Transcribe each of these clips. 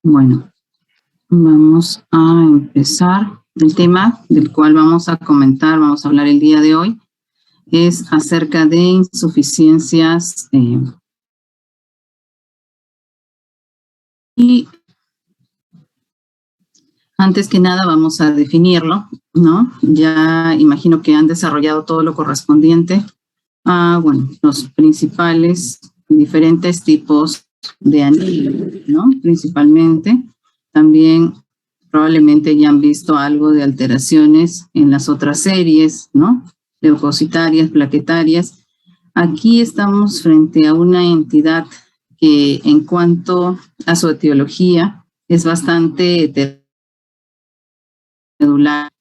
Bueno, vamos a empezar. El tema del cual vamos a comentar, vamos a hablar el día de hoy, es acerca de insuficiencias y antes que nada vamos a definirlo, ¿no? Ya imagino que han desarrollado todo lo correspondiente a, bueno, los principales diferentes tipos de anemia, ¿no? Principalmente, también probablemente ya han visto algo de alteraciones en las otras series, ¿no? Leucocitarias, plaquetarias. Aquí estamos frente a una entidad que en cuanto a su etiología es bastante medular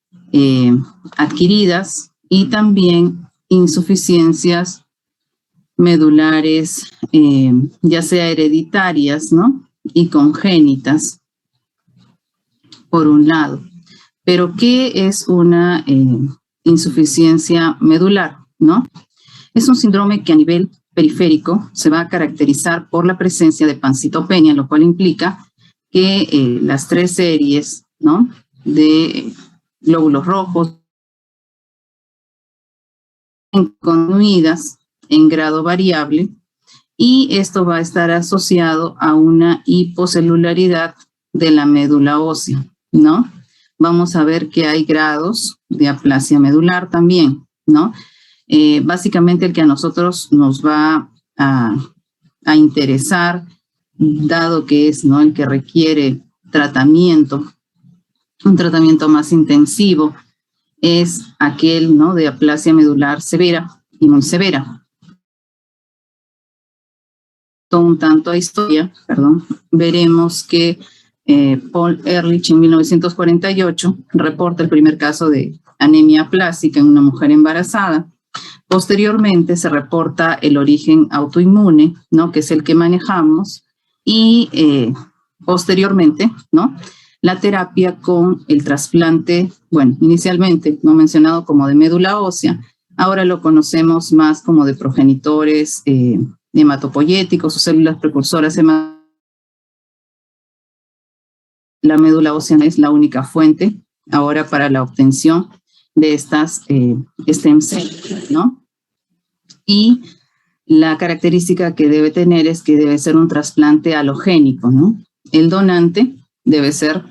adquiridas y también insuficiencias medulares, ya sea hereditarias, ¿no? Y congénitas, por un lado. Pero, ¿qué es una insuficiencia medular, no? Es un síndrome que a nivel periférico se va a caracterizar por la presencia de pancitopenia, lo cual implica que las tres series, ¿no? De glóbulos rojos disminuidas en grado variable, y esto va a estar asociado a una hipocelularidad de la médula ósea, ¿no? Vamos a ver que hay grados de aplasia medular también, ¿no? Básicamente el que a nosotros nos va a interesar, dado que es, ¿no?, el que requiere tratamiento, un tratamiento más intensivo, es aquel, ¿no?, de aplasia medular severa y muy severa. Un tanto a historia, veremos que Paul Ehrlich en 1948 reporta el primer caso de anemia aplásica en una mujer embarazada. Posteriormente se reporta el origen autoinmune, ¿no?, que es el que manejamos, y posteriormente, ¿no?, la terapia con el trasplante, bueno, inicialmente no mencionado como de médula ósea, ahora lo conocemos más como de progenitores hematopoyéticos o células precursoras hematopoyéticas. La médula ósea es la única fuente ahora para la obtención de estas stem cells, ¿no? Y la característica que debe tener es que debe ser un trasplante halogénico, ¿no? El donante debe ser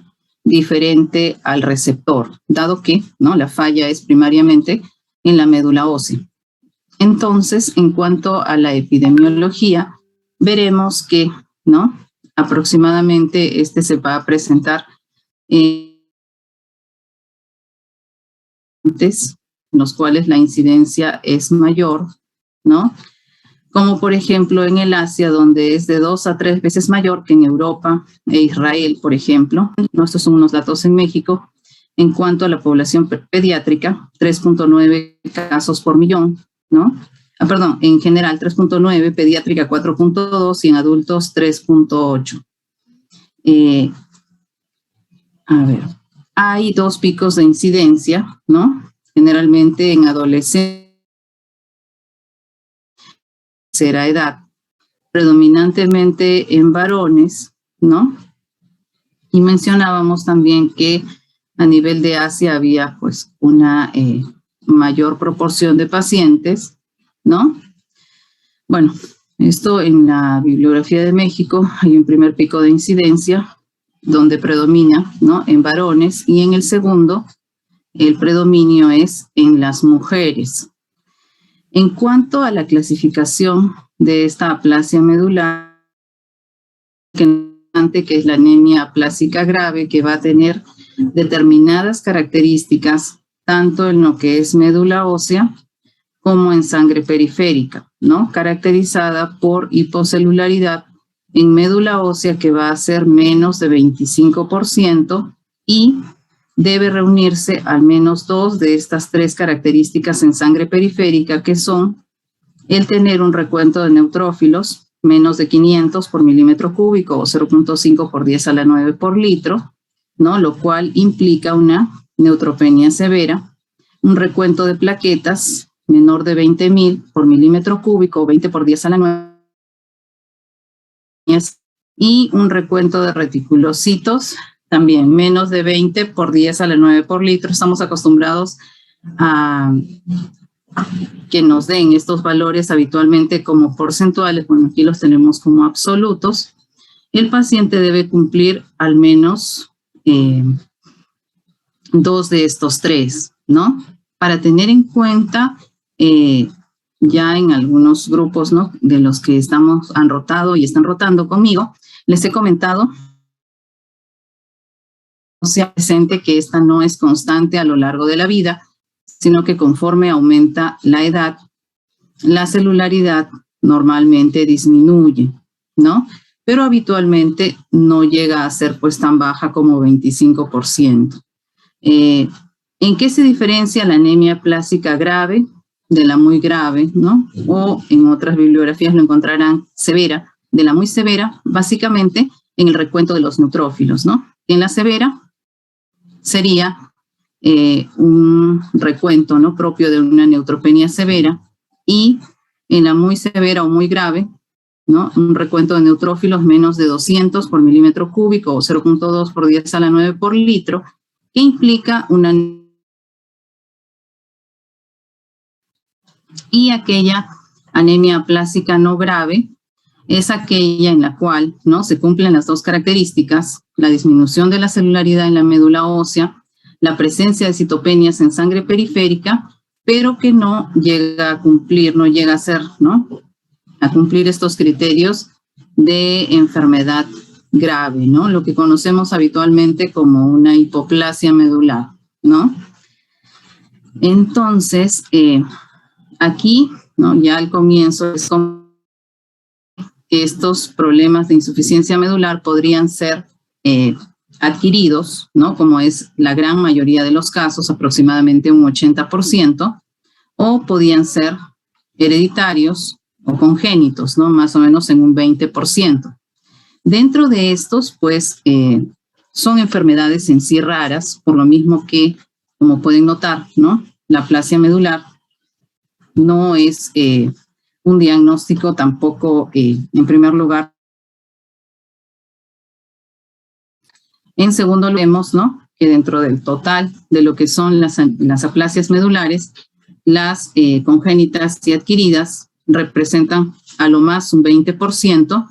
diferente al receptor, dado que, ¿no?, la falla es primariamente en la médula ósea. Entonces, en cuanto a la epidemiología, veremos que, ¿no?, aproximadamente se va a presentar en los cuales la incidencia es mayor, ¿no? Como por ejemplo en el Asia, donde es de 2 a 3 veces mayor que en Europa e Israel, por ejemplo. Estos son unos datos en México. En cuanto a la población pediátrica, 3.9 casos por millón, ¿no? En general 3.9, pediátrica 4.2 y en adultos 3.8. Hay dos picos de incidencia, ¿no? Generalmente en adolescencia, tercera edad, predominantemente en varones, ¿no? Y mencionábamos también que a nivel de Asia había pues una mayor proporción de pacientes, ¿no? Bueno, esto en la bibliografía de México hay un primer pico de incidencia donde predomina, ¿no?, en varones, y en el segundo el predominio es en las mujeres. En cuanto a la clasificación de esta aplasia medular, que es la anemia aplásica grave, que va a tener determinadas características, tanto en lo que es médula ósea como en sangre periférica, ¿no?, caracterizada por hipocelularidad en médula ósea que va a ser menos de 25% y debe reunirse al menos 2 de estas 3 características en sangre periférica, que son el tener un recuento de neutrófilos menos de 500 por milímetro cúbico o 0.5 por 10 a la 9 por litro, ¿no?, lo cual implica una neutropenia severa, un recuento de plaquetas menor de 20.000 por milímetro cúbico o 20 por 10 a la 9 y un recuento de reticulocitos también menos de 20 por 10 a la 9 por litro. Estamos acostumbrados a que nos den estos valores habitualmente como porcentuales. Bueno, aquí los tenemos como absolutos. El paciente debe cumplir al menos 2 de estos 3, ¿no? Para tener en cuenta, ya en algunos grupos, ¿no?, de los que han rotado y están rotando conmigo, les he comentado, no sea presente, que esta no es constante a lo largo de la vida, sino que conforme aumenta la edad, la celularidad normalmente disminuye, ¿no? Pero habitualmente no llega a ser pues tan baja como 25%. ¿En qué se diferencia la anemia plástica grave de la muy grave, ¿no? O en otras bibliografías lo encontrarán severa, de la muy severa, básicamente en el recuento de los neutrófilos, ¿no? En la severa sería un recuento, ¿no?, propio de una neutropenia severa, y en la muy severa o muy grave, ¿no?, un recuento de neutrófilos menos de 200 por milímetro cúbico o 0.2 por 10 a la 9 por litro, que implica una... Y aquella anemia plástica no grave es aquella en la cual, ¿no?, se cumplen las dos características: la disminución de la celularidad en la médula ósea, la presencia de citopenias en sangre periférica, pero que no llega a cumplir, no llega a ser, ¿no?, a cumplir estos criterios de enfermedad grave, ¿no?, lo que conocemos habitualmente como una hipoplasia medular, ¿no? Entonces, aquí, ¿no?, ya al comienzo es como que estos problemas de insuficiencia medular podrían ser adquiridos, ¿no?, como es la gran mayoría de los casos, aproximadamente un 80%, o podían ser hereditarios o congénitos, ¿no?, más o menos en un 20%. Dentro de estos, pues, son enfermedades en sí raras, por lo mismo que, como pueden notar, ¿no?, la aplasia medular no es un diagnóstico tampoco, en primer lugar. En segundo lugar, vemos, ¿no?, que dentro del total de lo que son las aplasias medulares, las congénitas y adquiridas representan a lo más un 20%.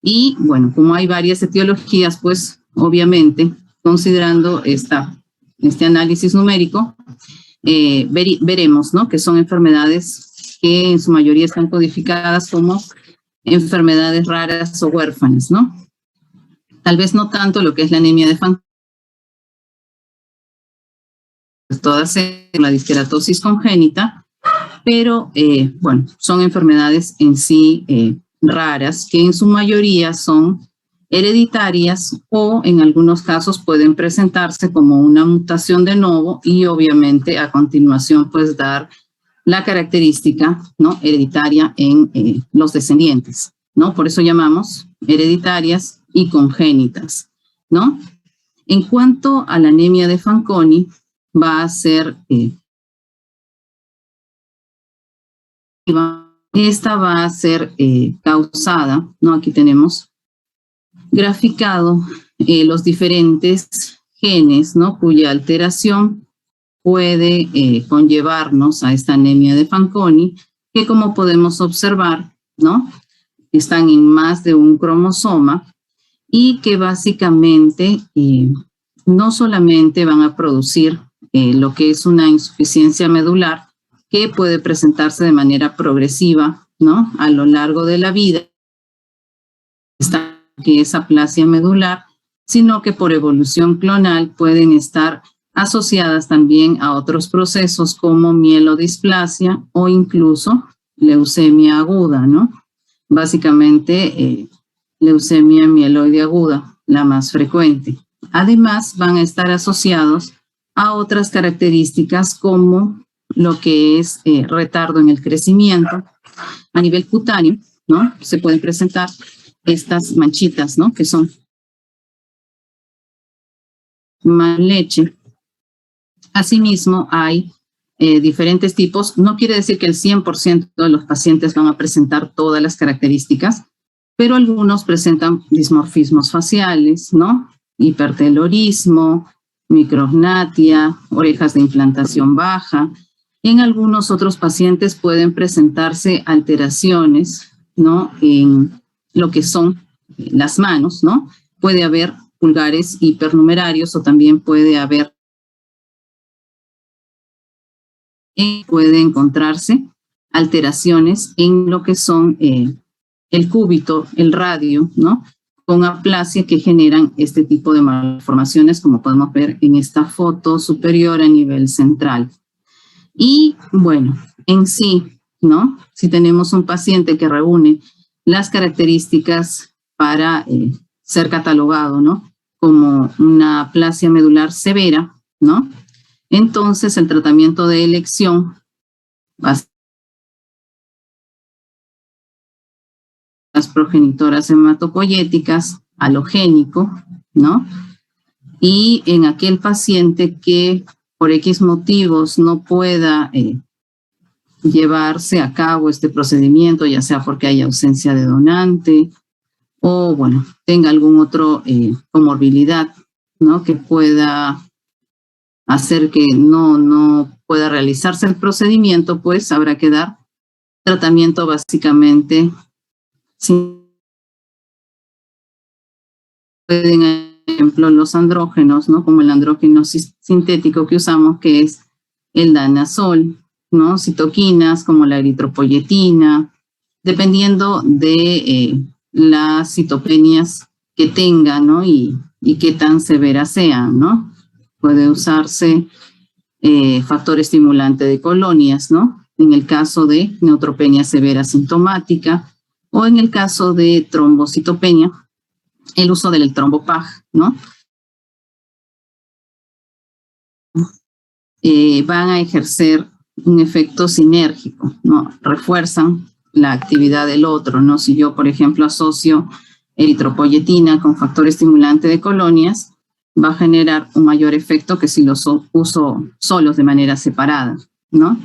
Y bueno, como hay varias etiologías, pues obviamente, considerando este análisis numérico, veremos, ¿no?, que son enfermedades que en su mayoría están codificadas como enfermedades raras o huérfanas, ¿no? Tal vez no tanto lo que es la anemia de Fanconi, todas la disqueratosis congénita, pero bueno, son enfermedades en sí raras, que en su mayoría son hereditarias o en algunos casos pueden presentarse como una mutación de novo y obviamente a continuación pues dar la característica, ¿no?, hereditaria en los descendientes, ¿no? Por eso llamamos hereditarias y congénitas, ¿no? En cuanto a la anemia de Fanconi, va a ser esta va a ser causada, ¿no? Aquí tenemos graficado los diferentes genes, ¿no?, cuya alteración puede conllevarnos a esta anemia de Fanconi, que como podemos observar, ¿no?, están en más de un cromosoma y que básicamente no solamente van a producir lo que es una insuficiencia medular, que puede presentarse de manera progresiva, ¿no?, a lo largo de la vida, que es aplasia medular, sino que por evolución clonal pueden estar asociadas también a otros procesos como mielodisplasia o incluso leucemia aguda, ¿no? Básicamente, leucemia mieloide aguda, la más frecuente. Además, van a estar asociados a otras características como lo que es retardo en el crecimiento. A nivel cutáneo, ¿no?, se pueden presentar estas manchitas, ¿no?, que son más leche. Asimismo, hay diferentes tipos. No quiere decir que el 100% de los pacientes van a presentar todas las características, pero algunos presentan dismorfismos faciales, ¿no? Hipertelorismo, micrognatia, orejas de implantación baja. En algunos otros pacientes pueden presentarse alteraciones, ¿no? En lo que son las manos, ¿no? Puede haber pulgares hipernumerarios o también puede encontrarse alteraciones en lo que son el cúbito, el radio, ¿no? Con aplasia que generan este tipo de malformaciones, como podemos ver en esta foto superior a nivel central. Y bueno, en sí, ¿no? Si tenemos un paciente que reúne las características para ser catalogado, ¿no? Como una aplasia medular severa, ¿no? Entonces el tratamiento de elección va a ser las progenitoras hematopoyéticas, halogénico, ¿no? Y en aquel paciente que por X motivos no pueda llevarse a cabo este procedimiento, ya sea porque hay ausencia de donante o, bueno, tenga algún otro comorbilidad, ¿no? Que pueda hacer que no pueda realizarse el procedimiento, pues habrá que dar tratamiento básicamente pueden, por ejemplo, los andrógenos, ¿no? Como el andrógeno sintético que usamos, que es el danazol, ¿no? Citoquinas como la eritropoyetina, dependiendo de las citopenias que tenga, ¿no? Y qué tan severas sean, ¿no? Puede usarse factor estimulante de colonias, ¿no? En el caso de neutropenia severa sintomática o en el caso de trombocitopenia, el uso del trombopag, ¿no? Van a ejercer un efecto sinérgico, ¿no? Refuerzan la actividad del otro, ¿no? Si yo, por ejemplo, asocio eritropoyetina con factor estimulante de colonias, va a generar un mayor efecto que si los uso solos de manera separada, ¿no?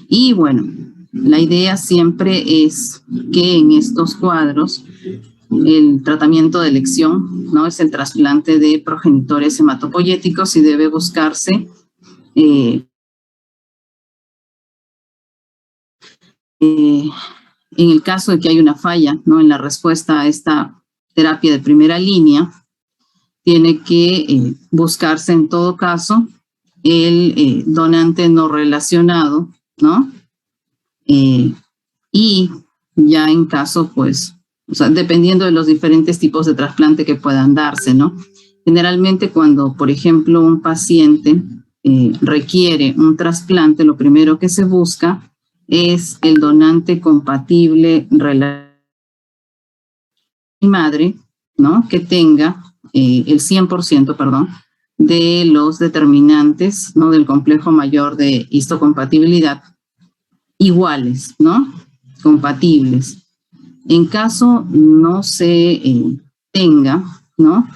Y bueno, la idea siempre es que en estos cuadros el tratamiento de elección, ¿no? Es el trasplante de progenitores hematopoyéticos y debe buscarse en el caso de que hay una falla, ¿no? En la respuesta a esta terapia de primera línea, tiene que buscarse en todo caso el donante no relacionado, ¿no? Y ya en caso, pues, o sea, dependiendo de los diferentes tipos de trasplante que puedan darse, ¿no? Generalmente cuando, por ejemplo, un paciente requiere un trasplante, lo primero que se busca es el donante compatible madre, ¿no? Que tenga el 100%, perdón, de los determinantes, ¿no? Del complejo mayor de histocompatibilidad iguales, ¿no? Compatibles. En caso no se tenga, ¿no?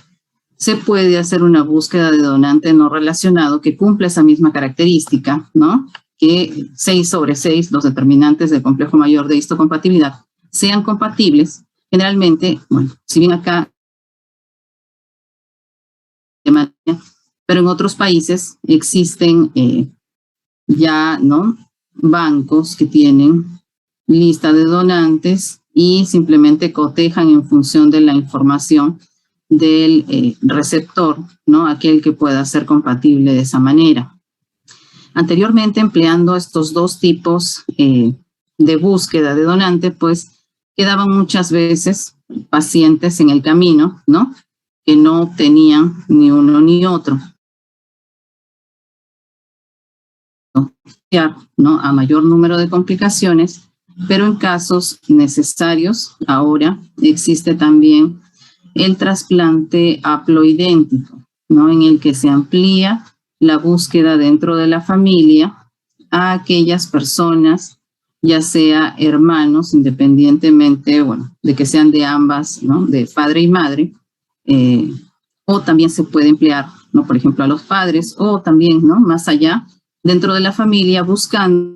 Se puede hacer una búsqueda de donante no relacionado que cumpla esa misma característica, ¿no? Que 6 sobre 6, los determinantes del complejo mayor de histocompatibilidad, sean compatibles. Generalmente, bueno, si bien acá, pero en otros países existen ya, ¿no? Bancos que tienen lista de donantes y simplemente cotejan en función de la información del receptor, ¿no? Aquel que pueda ser compatible de esa manera. Anteriormente, empleando estos dos tipos de búsqueda de donante, pues quedaban muchas veces pacientes en el camino, ¿no? Que no obtenían ni uno ni otro. ¿No? A mayor número de complicaciones, pero en casos necesarios, ahora existe también el trasplante haploidéntico, ¿no? En el que se amplía la búsqueda dentro de la familia a aquellas personas, ya sea hermanos, independientemente, bueno, de que sean de ambas, ¿no? De padre y madre, o también se puede emplear, ¿no? Por ejemplo, a los padres, o también, ¿no? Más allá, dentro de la familia, buscando,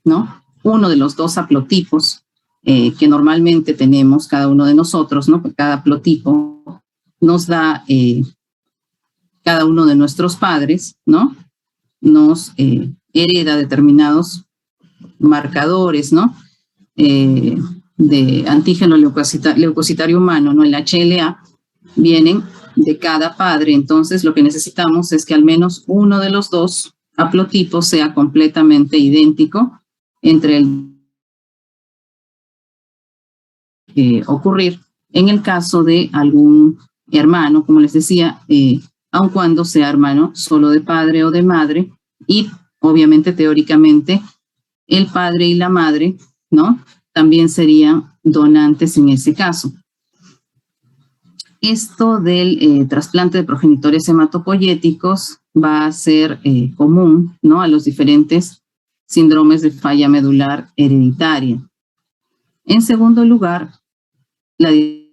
¿no? Uno de los dos haplotipos que normalmente tenemos cada uno de nosotros, ¿no? Cada haplotipo nos da cada uno de nuestros padres, ¿no? Nos hereda determinados marcadores, ¿no? De antígeno leucocitario humano, ¿no? El HLA, vienen de cada padre. Entonces, lo que necesitamos es que al menos uno de los dos haplotipos sea completamente idéntico entre el ocurrir en el caso de algún hermano, como les decía, aun cuando sea hermano solo de padre o de madre, y obviamente teóricamente el padre y la madre, ¿no? También serían donantes en ese caso. Esto del trasplante de progenitores hematopoyéticos va a ser común, ¿no? A los diferentes síndromes de falla medular hereditaria. En segundo lugar, la de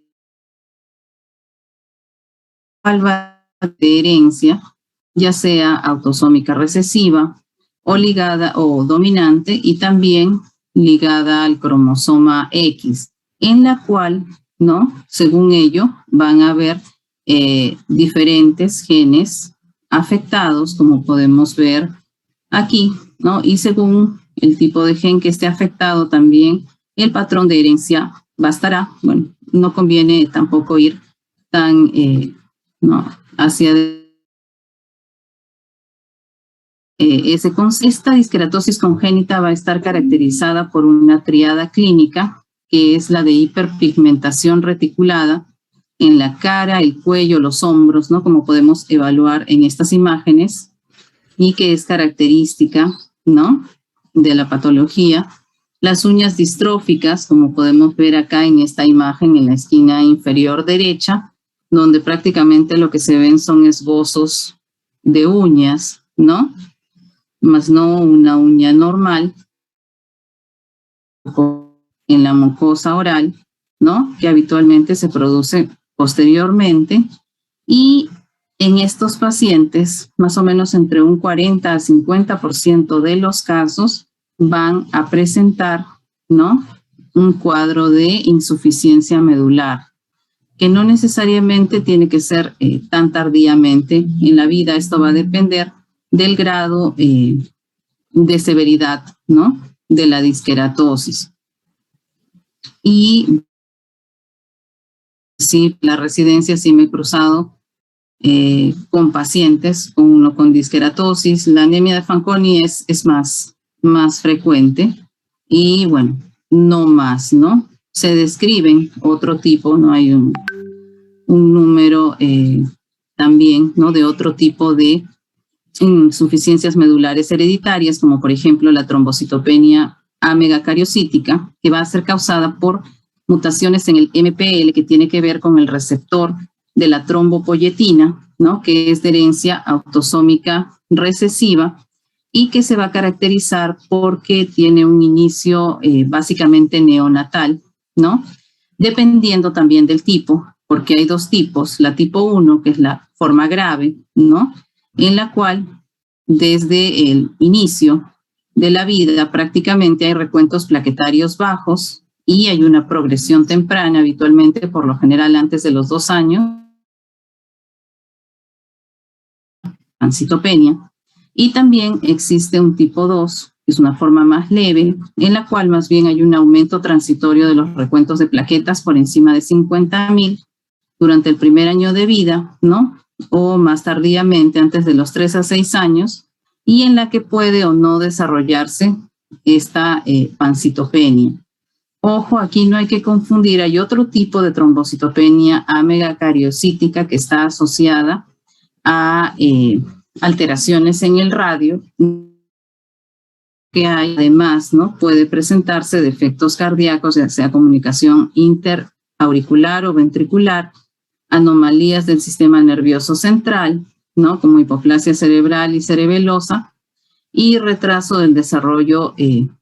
herencia, ya sea autosómica recesiva o ligada o dominante, y también ligada al cromosoma X, en la cual, ¿no? Según ello, van a haber diferentes genes afectados, como podemos ver aquí, ¿no? Y según el tipo de gen que esté afectado, también el patrón de herencia bastará. Bueno, no conviene tampoco ir tan no, hacia esta disqueratosis congénita va a estar caracterizada por una triada clínica, que es la de hiperpigmentación reticulada en la cara, el cuello, los hombros, ¿no? Como podemos evaluar en estas imágenes, y que es característica, ¿no? De la patología. Las uñas distróficas, como podemos ver acá en esta imagen en la esquina inferior derecha, donde prácticamente lo que se ven son esbozos de uñas, ¿no? Más no una uña normal en la mucosa oral, ¿no? Que habitualmente se produce posteriormente. Y en estos pacientes, más o menos entre un 40 a 50% de los casos van a presentar, ¿no? Un cuadro de insuficiencia medular, que no necesariamente tiene que ser tan tardíamente en la vida. Esto va a depender del grado de severidad, ¿no? De la disqueratosis. Y sí, la residencia sí me he cruzado con pacientes con disqueratosis. La anemia de Fanconi es más frecuente, y bueno, no más, ¿no? Se describen otro tipo, ¿no? Hay un número también, ¿no? De otro tipo de insuficiencias medulares hereditarias, como por ejemplo la trombocitopenia amegacariocítica, que va a ser causada por mutaciones en el MPL, que tiene que ver con el receptor de la trombopoyetina, ¿no? Que es de herencia autosómica recesiva, y que se va a caracterizar porque tiene un inicio básicamente neonatal, ¿no? Dependiendo también del tipo, porque hay dos tipos: la tipo 1, que es la forma grave, ¿no? En la cual desde el inicio de la vida prácticamente hay recuentos plaquetarios bajos y hay una progresión temprana, habitualmente por lo general antes de los 2 años, pancitopenia. Y también existe un tipo 2, que es una forma más leve, en la cual más bien hay un aumento transitorio de los recuentos de plaquetas por encima de 50,000 durante el primer año de vida, ¿no? O más tardíamente, antes de los 3 a 6 años, y en la que puede o no desarrollarse esta pancitopenia. Ojo, aquí no hay que confundir, hay otro tipo de trombocitopenia amegacariocítica que está asociada a alteraciones en el radio, que hay además, ¿no? Puede presentarse defectos cardíacos, ya sea comunicación interauricular o ventricular, anomalías del sistema nervioso central, ¿no? Como hipoplasia cerebral y cerebelosa, y retraso del desarrollo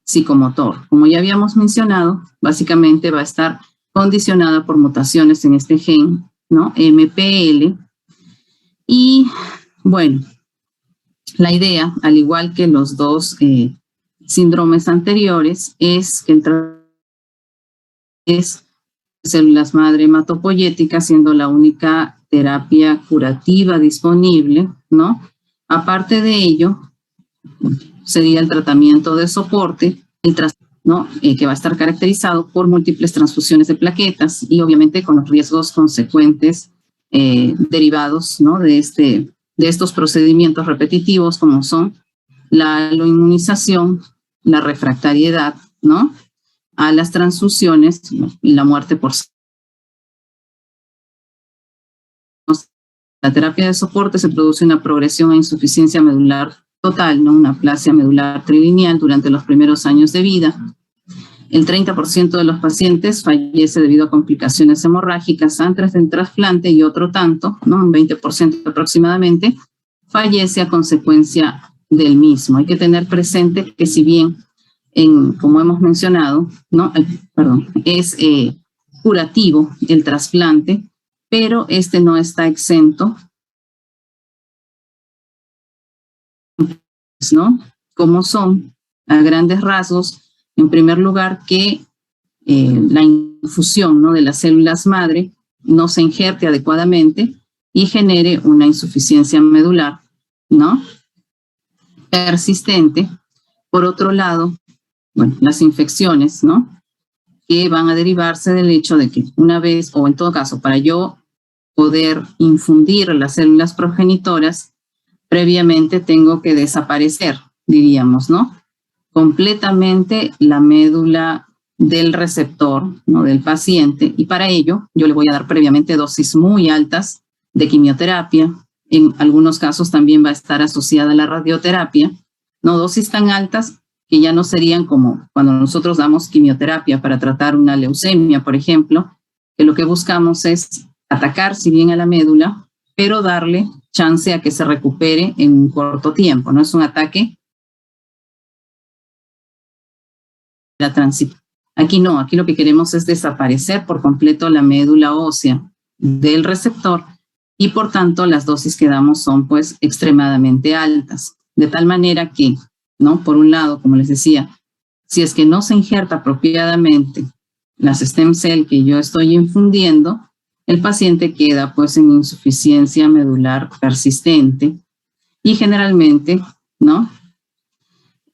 psicomotor. Como ya habíamos mencionado, básicamente va a estar condicionada por mutaciones en este gen, ¿no? MPL. Y bueno, la idea, al igual que los dos síndromes anteriores, es que el es células madre hematopoyéticas, siendo la única terapia curativa disponible, ¿no? Aparte de ello, sería el tratamiento de soporte, ¿no? Que va a estar caracterizado por múltiples transfusiones de plaquetas y obviamente con los riesgos consecuentes derivados, ¿no? de estos procedimientos repetitivos, como son la aloinmunización, la refractariedad, ¿no? A las transfusiones y la muerte por la terapia de soporte. Se produce una progresión a insuficiencia medular total, ¿no? Una aplasia medular trilineal durante los primeros años de vida. El 30% de los pacientes fallece debido a complicaciones hemorrágicas antes del trasplante y otro tanto, ¿no? Un 20% aproximadamente, fallece a consecuencia del mismo. Hay que tener presente que si bien, como hemos mencionado, ¿no? Es curativo el trasplante, pero este no está exento, ¿no? Como son, a grandes rasgos, en primer lugar, que la infusión, ¿no? de las células madre no se injerte adecuadamente y genere una insuficiencia medular, ¿no? persistente. Por otro lado, bueno, las infecciones, ¿no? que van a derivarse del hecho de que una vez, o en todo caso, para yo poder infundir las células progenitoras, previamente tengo que desaparecer, diríamos, ¿no? completamente la médula del receptor, ¿no? del paciente, y para ello yo le voy a dar previamente dosis muy altas de quimioterapia. En algunos casos también va a estar asociada a la radioterapia, no dosis tan altas que ya no serían como cuando nosotros damos quimioterapia para tratar una leucemia, por ejemplo, que lo que buscamos es atacar, si bien a la médula, pero darle chance a que se recupere en un corto tiempo. No es un ataque la transición. Aquí no, aquí lo que queremos es desaparecer por completo la médula ósea del receptor y por tanto las dosis que damos son pues extremadamente altas. De tal manera que, ¿no? por un lado, como les decía, si es que no se injerta apropiadamente las stem cell que yo estoy infundiendo, el paciente queda pues en insuficiencia medular persistente y generalmente, ¿no?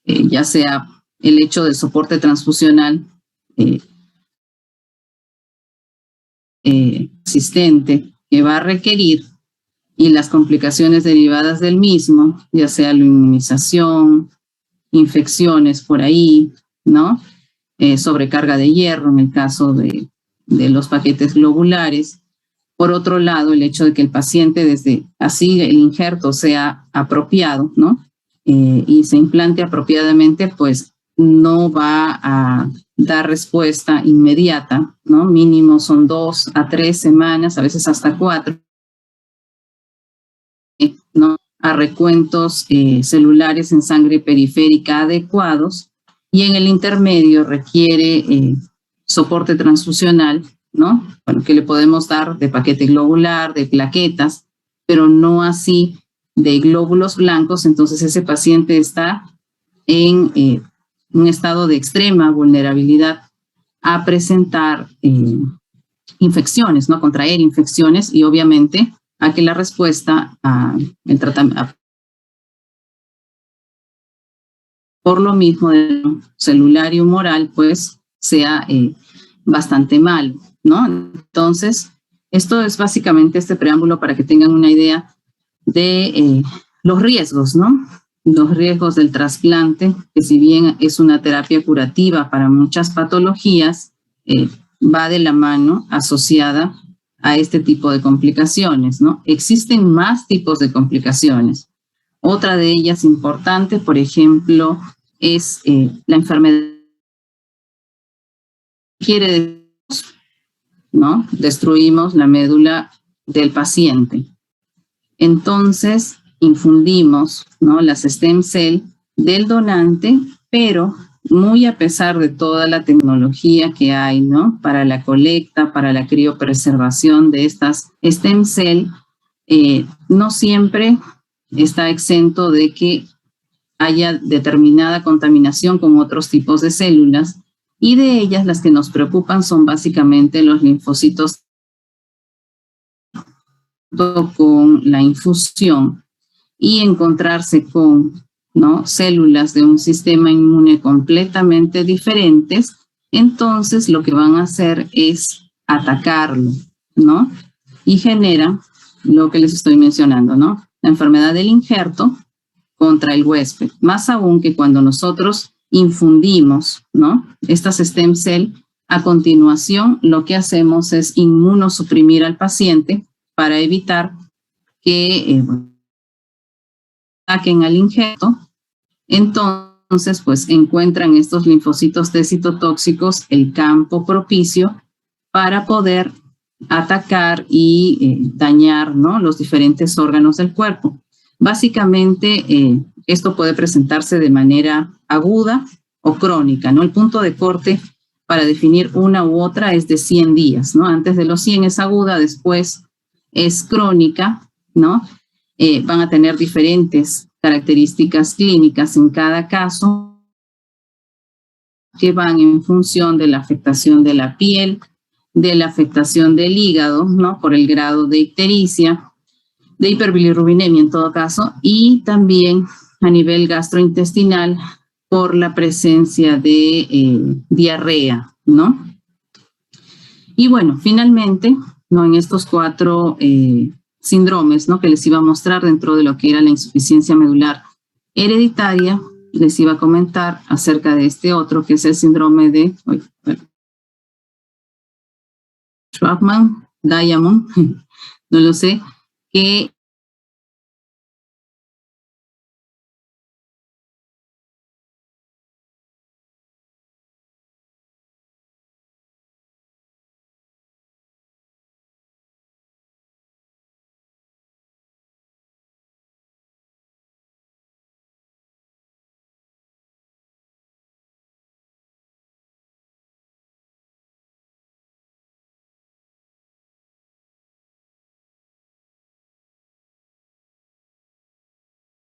Ya sea el hecho del soporte transfusional existente que va a requerir y las complicaciones derivadas del mismo, ya sea la inmunización, infecciones por ahí, ¿no? Sobrecarga de hierro en el caso de los paquetes globulares. Por otro lado, el hecho de que el paciente desde así el injerto sea apropiado, ¿no? Y se implante apropiadamente, pues no va a dar respuesta inmediata, ¿no? Mínimo son 2 a 3 semanas, a veces hasta 4, ¿no? A recuentos celulares en sangre periférica adecuados y en el intermedio requiere soporte transfusional, ¿no? Bueno, que le podemos dar de paquete globular, de plaquetas, pero no así de glóbulos blancos. Entonces ese paciente está en un estado de extrema vulnerabilidad a presentar infecciones, ¿no? Contraer infecciones y obviamente a que la respuesta el tratamiento por lo mismo del celular y humoral pues sea bastante malo, ¿no? Entonces, esto es básicamente este preámbulo para que tengan una idea de los riesgos, ¿no? Los riesgos del trasplante, que si bien es una terapia curativa para muchas patologías, va de la mano asociada a este tipo de complicaciones, ¿no? Existen más tipos de complicaciones. Otra de ellas importante, por ejemplo, es la enfermedad. Quiere decir, ¿no? Destruimos la médula del paciente. Entonces, infundimos, ¿no? las stem cell del donante, pero muy a pesar de toda la tecnología que hay, ¿no? para la colecta, para la criopreservación de estas stem cell, no siempre está exento de que haya determinada contaminación con otros tipos de células Y de ellas, las que nos preocupan son básicamente los linfocitos con la infusión y encontrarse con, ¿no?, células de un sistema inmune completamente diferentes, entonces lo que van a hacer es atacarlo, ¿no? Y genera lo que les estoy mencionando, ¿no? La enfermedad del injerto contra el huésped. Más aún que cuando nosotros infundimos, ¿no?, estas stem cell, a continuación lo que hacemos es inmunosuprimir al paciente para evitar que ataquen al injerto. Entonces, pues encuentran estos linfocitos T citotóxicos el campo propicio para poder atacar y dañar, ¿no?, los diferentes órganos del cuerpo. Básicamente, esto puede presentarse de manera aguda o crónica, ¿no? El punto de corte para definir una u otra es de 100 días, ¿no? Antes de los 100 es aguda, después es crónica, ¿no? Van a tener diferentes características clínicas en cada caso que van en función de la afectación de la piel, de la afectación del hígado, ¿no?, por el grado de ictericia, de hiperbilirrubinemia en todo caso, y también a nivel gastrointestinal por la presencia de diarrea, ¿no? Y bueno, finalmente, ¿no?, en estos 4 síndromes, ¿no?, que les iba a mostrar dentro de lo que era la insuficiencia medular hereditaria, les iba a comentar acerca de este otro, que es el síndrome de Schwabman, Diamond, no lo sé, que